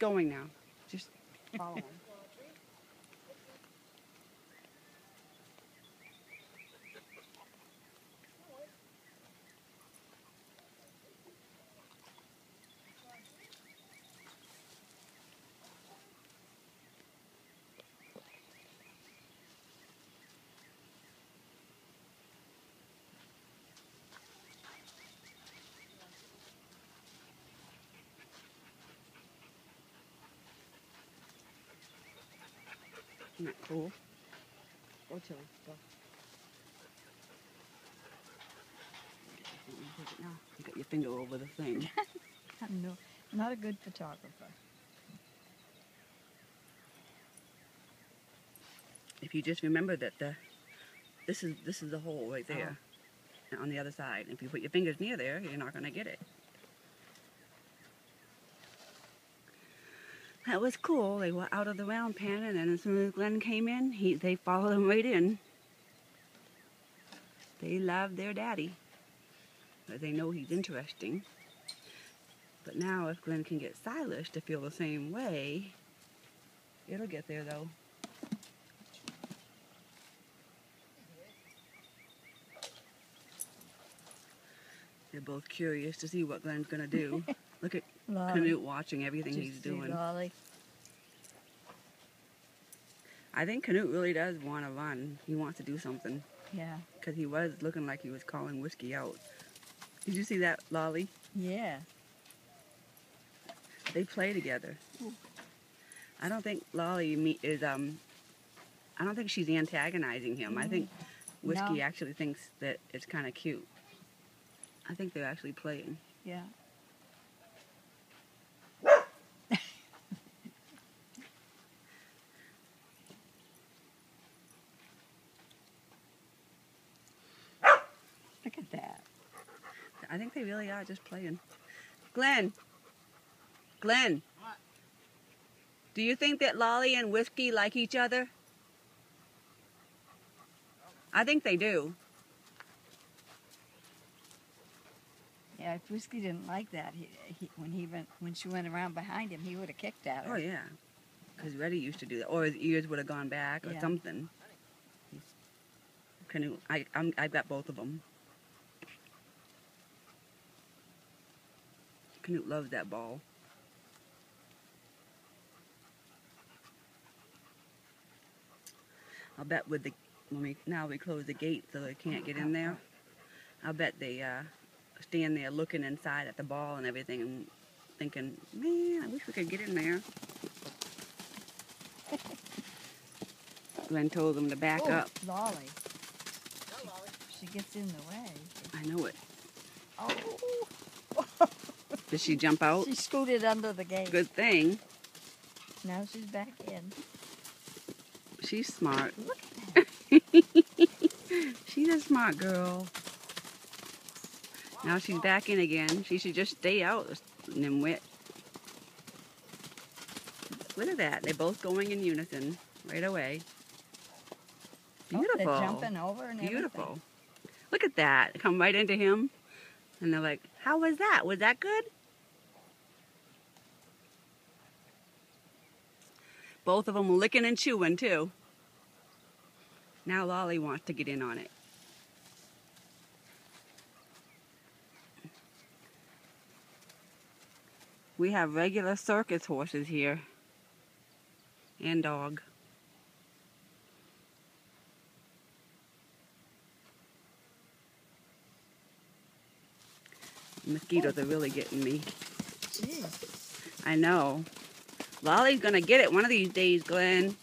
going now. Just follow him. Isn't that cool? Go, Chili. Go. Now. You got your finger over the thing. I'm not a good photographer. If you just remember that this is the hole right there, on the other side. If you put your fingers near there, you're not going to get it. That was cool. They were out of the round pen, and then as soon as Glenn came in, they followed him right in. They love their daddy, but they know he's interesting. But now if Glenn can get Silas to feel the same way, it'll get there though. They're both curious to see what Glenn's gonna do. Look at Lolli. Canute watching everything he's doing. Lolli? I think Canute really does want to run. He wants to do something. Yeah. Because he was looking like he was calling Whiskey out. Did you see that, Lolli? Yeah. They play together. I don't think Lolli is, I don't think she's antagonizing him. I think Whiskey actually thinks that it's kind of cute. I think they're actually playing. Yeah. Look at that. I think they really are just playing. Glenn. Glenn. What? Do you think that Lolli and Whiskey like each other? I think they do. Yeah, if Whiskey didn't like that, when she went around behind him, he would have kicked at her. Oh, yeah. Because Reddy used to do that. Or his ears would have gone back or something. Canute. I've got both of them. Canute loves that ball. I'll bet with now we close the gate so they can't get in there. I'll bet they stand there looking inside at the ball and everything and thinking, man, I wish we could get in there. Glenn told them to back up. Lolli. No, Lolli. She gets in the way. I know it. Oh. Did she jump out? She scooted under the gate. Good thing. Now she's back in. She's smart. Look at that. She's a smart girl. Now she's back in again. She should just stay out and then wet. Look at that. They're both going in unison right away. Beautiful. Oh, they're jumping over and Beautiful. everything. Look at that. Come right into him. And they're like, how was that? Was that good? Both of them licking and chewing too. Now Lolli wants to get in on it. We have regular circus horses here. And dog. Mosquitoes are really getting me. Jeez. I know. Lolli's gonna get it one of these days, Glenn.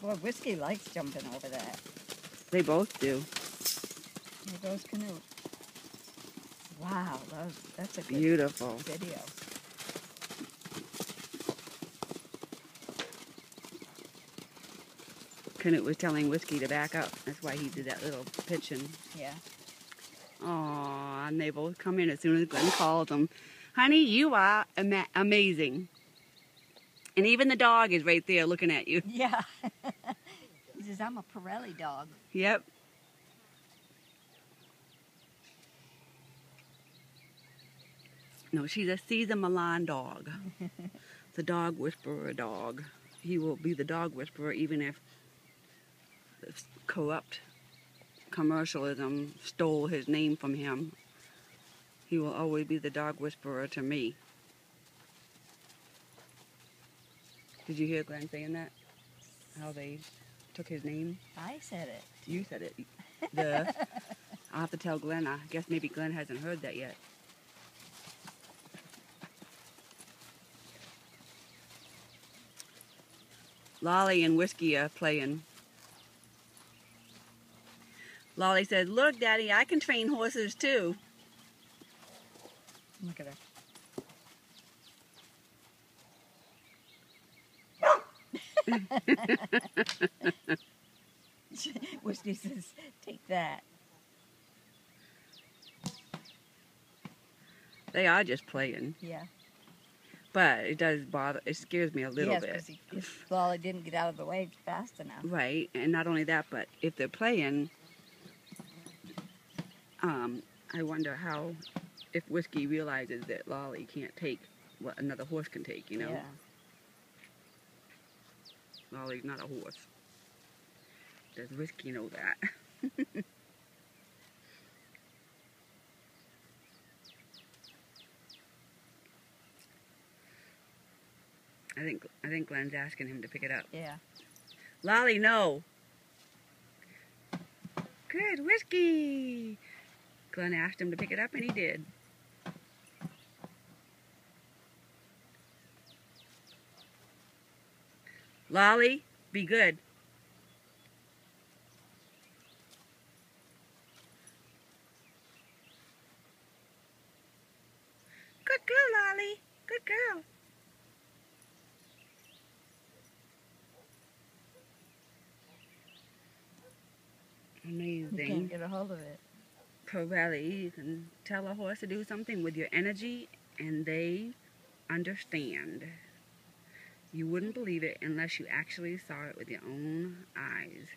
Boy, Whiskey likes jumping over that. They both do. There goes Canute. Wow, that's a good Beautiful. video. Canute was telling Whiskey to back up. That's why he did that little pitching. Yeah. Aww, and they both come in as soon as Glenn calls them. Honey, you are amazing. And even the dog is right there looking at you. Yeah. He says, I'm a Pirelli dog. Yep. No, she's a Caesar Milan dog. the dog whisperer dog. He will be the dog whisperer even if this corrupt commercialism stole his name from him. He will always be the dog whisperer to me. Did you hear Glenn saying that? How they took his name? I said it. You said it. I'll have to tell Glenn. I guess maybe Glenn hasn't heard that yet. Lolli and Whiskey are playing. Lolli says, "Look, Daddy, I can train horses too." Look at her. Whiskey says, "Take that." They are just playing, Yeah. but it does bother. It scares me a little Yes, bit. because Lolli didn't get out of the way fast enough. Right, and not only that, but if they're playing, I wonder how, if Whiskey realizes that Lolli can't take what another horse can take, you know? Yeah. Lolli's not a horse. Does Whiskey know that? I think Glenn's asking him to pick it up. Yeah. Lolli, no. Good, Whiskey. Glenn asked him to pick it up, and he did. Lolli, be good. Good girl, Lolli. Good girl. You can't Amazing. get a hold of it. Pirelli, you can tell a horse to do something with your energy and they understand. You wouldn't believe it unless you actually saw it with your own eyes.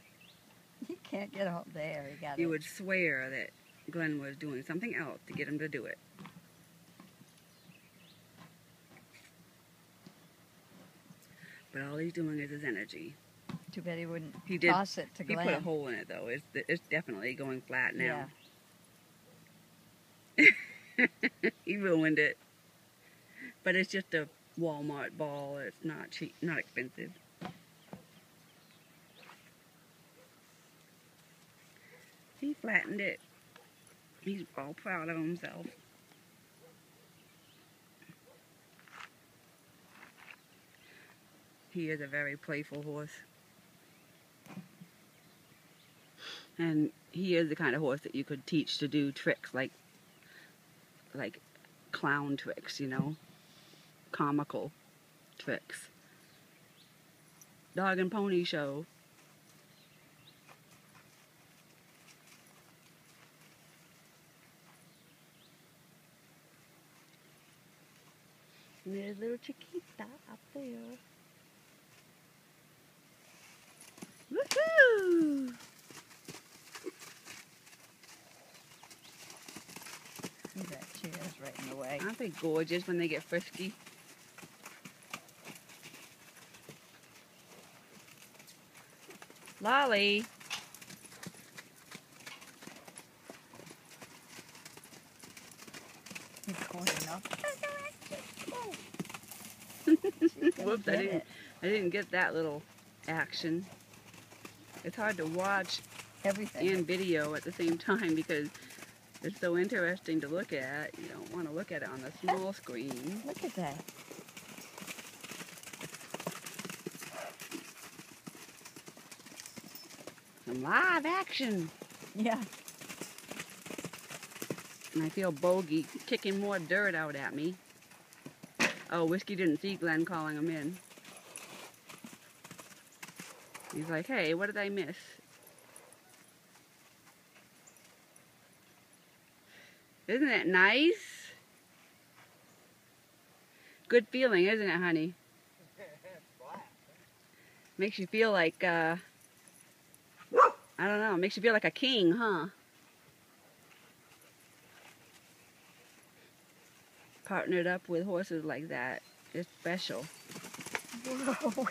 You can't get a hold there. You got You would swear that Glenn was doing something else to get him to do it. But all he's doing is his energy. Too bad he wouldn't He did. toss it to He Glenn. put a hole in it though. It's definitely going flat now. Yeah. He ruined it. But it's just a Walmart ball. It's not cheap, not expensive. He flattened it. He's all proud of himself. He is a very playful horse. And he is the kind of horse that you could teach to do tricks like clown tricks, you know, comical tricks. Dog and pony show. And there's little Chiquita up there. Woohoo! That chair's right in the way. Aren't they gorgeous when they get frisky? Lolli. He's cornering up. Whoops, I didn't get that little action. It's hard to watch Everything. and video at the same time because it's so interesting to look at. You don't want to look at it on the small screen. Look at that. Some live action. Yeah. And I feel Bogey kicking more dirt out at me. Oh, Whiskey didn't see Glenn calling him in. He's like, hey, what did I miss? Isn't it nice? Good feeling, isn't it, honey? Makes you feel like, I don't know, makes you feel like a king, huh? Partnered up with horses like that is special. Whoa.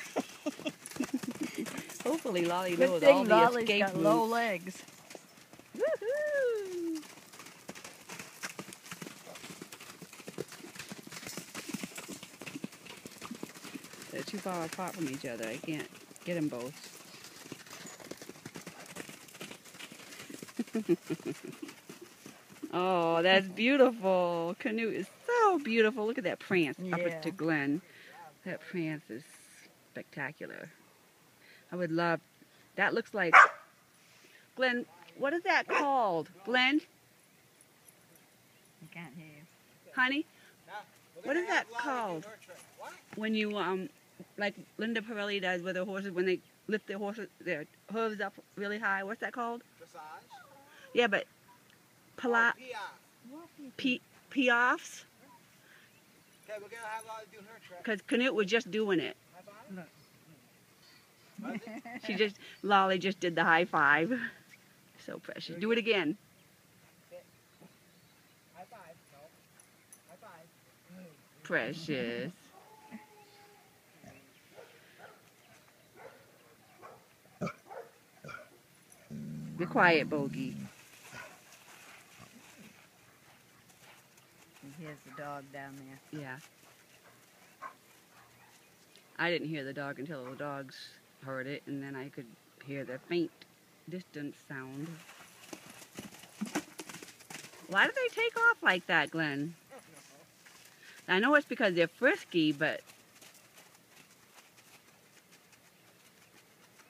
Hopefully Lolly Good knows thing all the Lolly's escape got low routes. legs. Woohoo! They're too far apart from each other. I can't get them both. Oh, that's beautiful. Canoe is so beautiful. Look at that prance up Yeah. to Glenn. That prance is spectacular. I would love, that looks like, Glenn, what is that called? Glenn, I can't hear you. honey, what is that called? When you, like Linda Pirelli does with her horses, when they lift their hooves up really high, what's that called? Dressage? Yeah, but Piaffe. piafs? Okay, we're gonna have Lolly doing her trick. Because Canute was just doing it. High five? Lolly just did the high five. So precious. Do it again. High five. No. High five. Precious. Be quiet, Bogey. And here's the dog down there. Yeah. I didn't hear the dog until the dogs heard it, and then I could hear the faint, distant sound. Why do they take off like that, Glenn? I know it's because they're frisky, but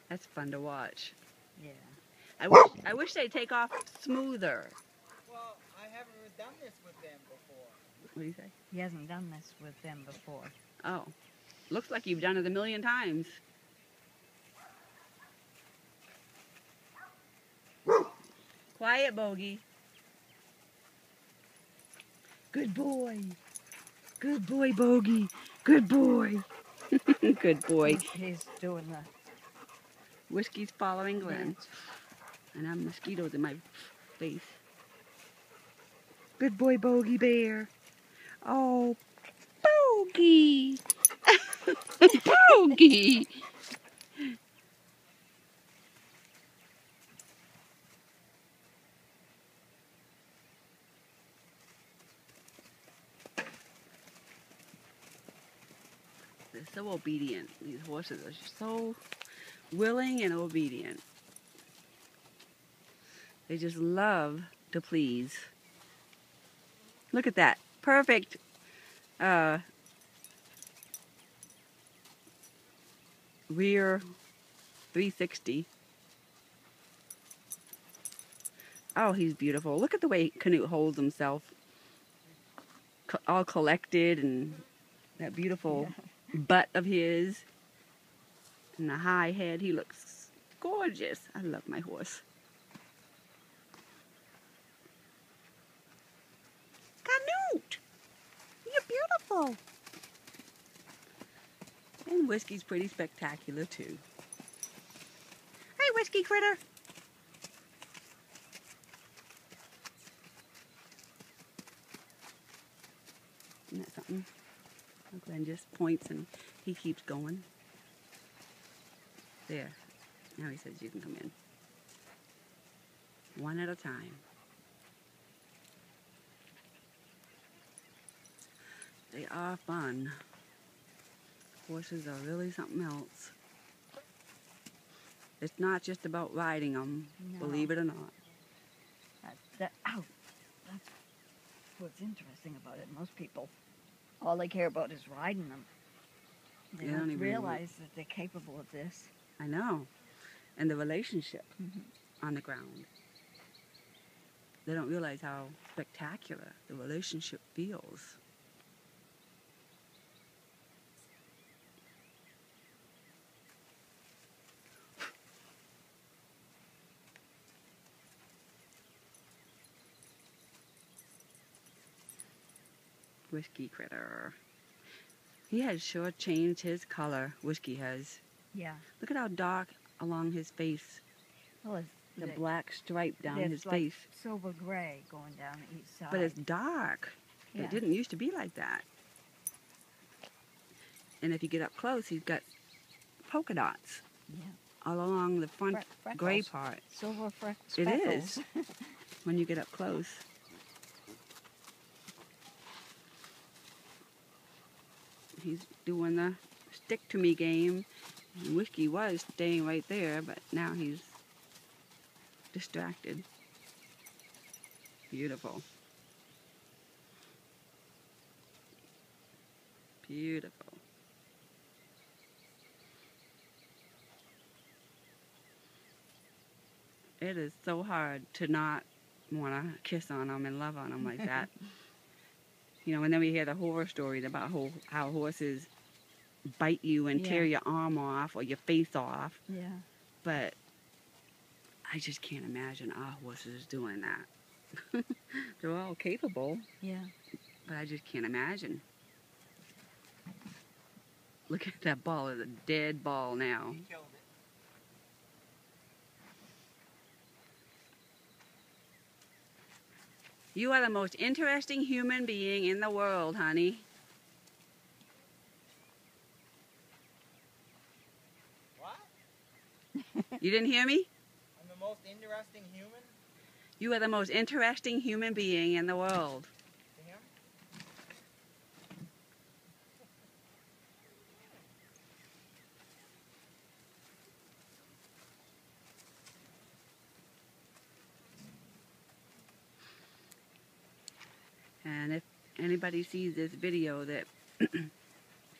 that's fun to watch. Yeah. I wish they'd take off smoother. Well, I haven't done this with them before. What do you say? He hasn't done this with them before. Oh. Looks like you've done it a million times. Quiet, Bogey. Good boy. Good boy, Bogey. Good boy. Good boy. He's doing the Whiskey's following Glenn. dance. And I have mosquitoes in my face. Good boy, Bogey Bear. Oh, Bogey. Bogey. They're so obedient. These horses are so willing and obedient. They just love to please. Look at that. Perfect rear 360. Oh, he's beautiful. Look at the way Canute holds himself. All collected, and that beautiful butt of his. And the high head. He looks gorgeous. I love my horse. Canute! You're beautiful. And Whiskey's pretty spectacular too. Hey, Whiskey critter. Isn't that something? Glenn just points and he keeps going. There. Now he says you can come in. One at a time. They are fun. Horses are really something else. It's not just about riding them, No. believe it or not. Ow! That's what's interesting about it. Most people, all they care about is riding them. They They don't don't even realize that they're capable of this. I know. And the relationship Mm-hmm. on the ground. They don't realize how spectacular the relationship feels. Whiskey critter. He has sure changed his color. Whiskey has. Yeah. Look at how dark along his face. Well, it's The black stripe down it's his like face. silver gray going down each side. But it's dark. Yeah. It didn't used to be like that. And if you get up close, he's got polka dots Yeah. all along the front Freckles. gray part. Silver It speckles. is. When you get up close. He's doing the stick to me game. Whiskey was staying right there, but now he's distracted. Beautiful. Beautiful. It is so hard to not want to kiss on them and love on them like that. You know, and then we hear the horror stories about how horses bite you and tear your arm off or your face off. Yeah. But I just can't imagine our horses doing that. They're all capable, Yeah. but I just can't imagine. Look at that ball. It's a dead ball now. He killed it. You are the most interesting human being in the world, honey. What? You didn't hear me? I'm the most interesting human You are the most interesting human being in the world. to him? And if anybody sees this video that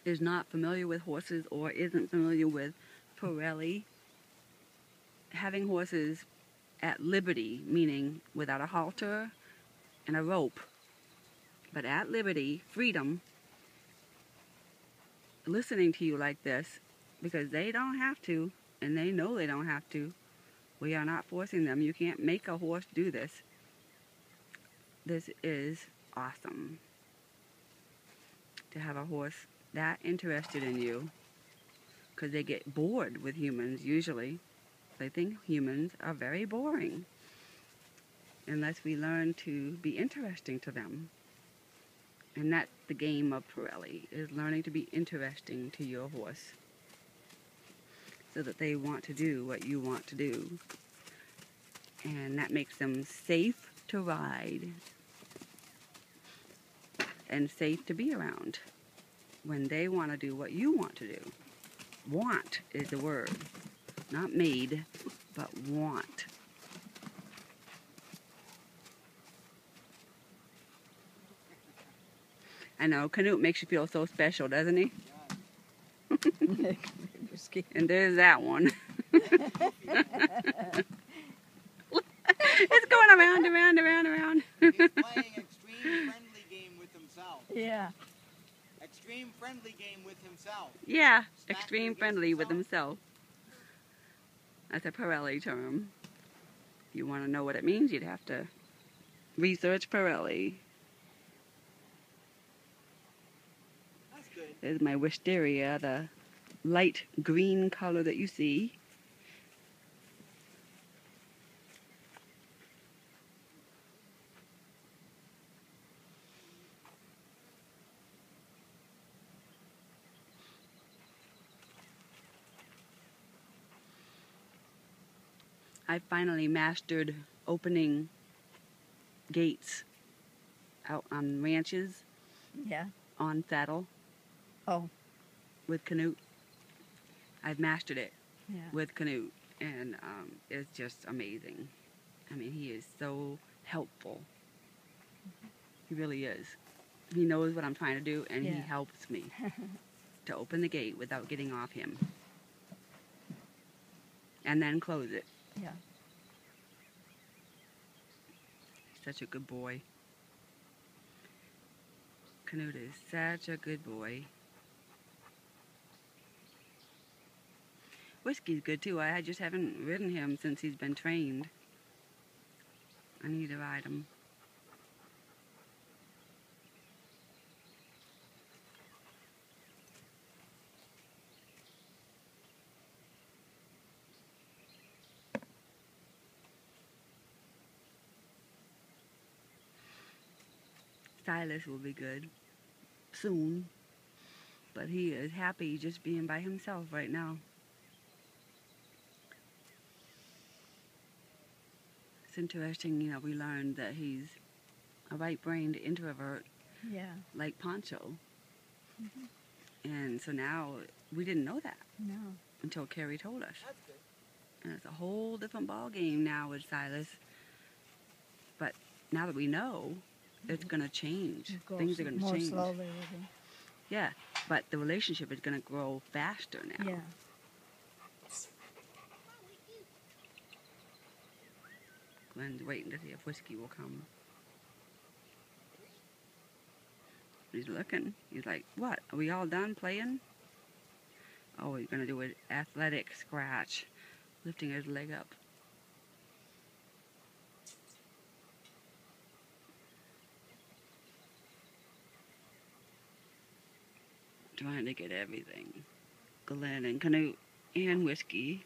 is not familiar with horses or isn't familiar with Pirelli, having horses at liberty, meaning without a halter and a rope, but at liberty, freedom, listening to you like this, because they don't have to, and they know they don't have to. We are not forcing them. You can't make a horse do this. This is awesome. To have a horse that interested in you, because they get bored with humans usually. They think humans are very boring unless we learn to be interesting to them. And that's the game of Pirelli, is learning to be interesting to your horse so that they want to do what you want to do. And that makes them safe to ride and safe to be around when they want to do what you want to do. Want is the word. Not made, but want. I know, Canute makes you feel so special, doesn't he? And there's that one. It's going around, around, around, around. He's playing extreme friendly game with himself. Yeah. Extreme friendly game with himself. Yeah, Smacking extreme against friendly with himself. himself. That's a Pirelli term. If you want to know what it means, you'd have to research Pirelli. That's good. There's my wisteria, the light green color that you see. I finally mastered opening gates out on ranches, Yeah. on saddle, Oh. with Canute. I've mastered it Yeah. with Canute, and it's just amazing. I mean, he is so helpful. He really is. He knows what I'm trying to do, and he Yeah. helps me to open the gate without getting off him. And then close it. Yeah. Such a good boy. Canute is such a good boy. Whiskey's good too. I just haven't ridden him since he's been trained. I need to ride him. Silas will be good soon, But he is happy just being by himself right now. It's interesting, you know, we learned that he's a right-brained introvert Yeah. like Poncho. And so now we didn't know that No. until Carrie told us. That's good. And it's a whole different ball game now with Silas. But now that we know, it's going to change. It goes Things are going to more change. slowly with him. Yeah, but the relationship is going to grow faster now. Yeah. Glenn's waiting to see if Whiskey will come. He's looking. He's like, what? Are we all done playing? Oh, he's going to do an athletic scratch, lifting his leg up. Trying to get everything. Glenn and Canute and Whiskey.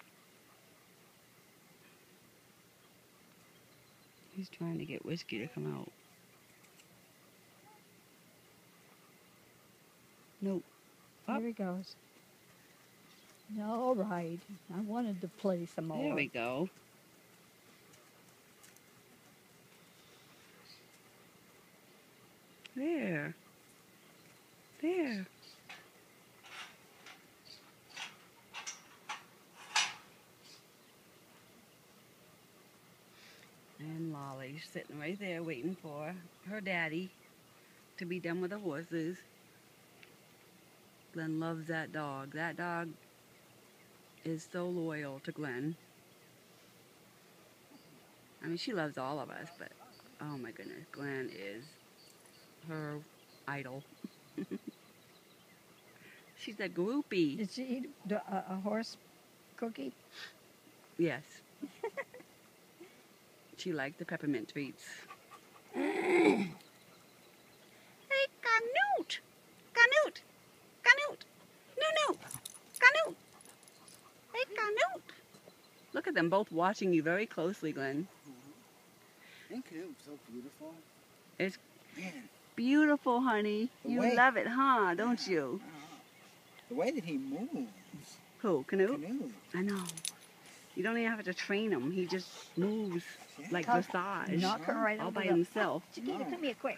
He's trying to get Whiskey to come out. Nope. Up. Here he goes. All right. I wanted to play some more. There we go. There. There. And Lolly's sitting right there waiting for her daddy to be done with the horses. Glenn loves that dog. That dog is so loyal to Glenn. I mean, she loves all of us, but oh my goodness, Glenn is her idol. She's a groupie. Did she eat a horse cookie? Yes. She liked the peppermint treats. Hey, Canute! Canute! Canute! No! Canute! Hey, Canute! Look at them both watching you very closely, Glenn. Ain't Canute's so beautiful? It's Man, beautiful, honey. The You way- love it, huh? Don't you? the way that he moves. Who, Canute? Canute. I know. You don't even have to train him. He just moves Yeah. like Tuck- dressage. Knock her right all over by the- himself. Chiquita, come here quick.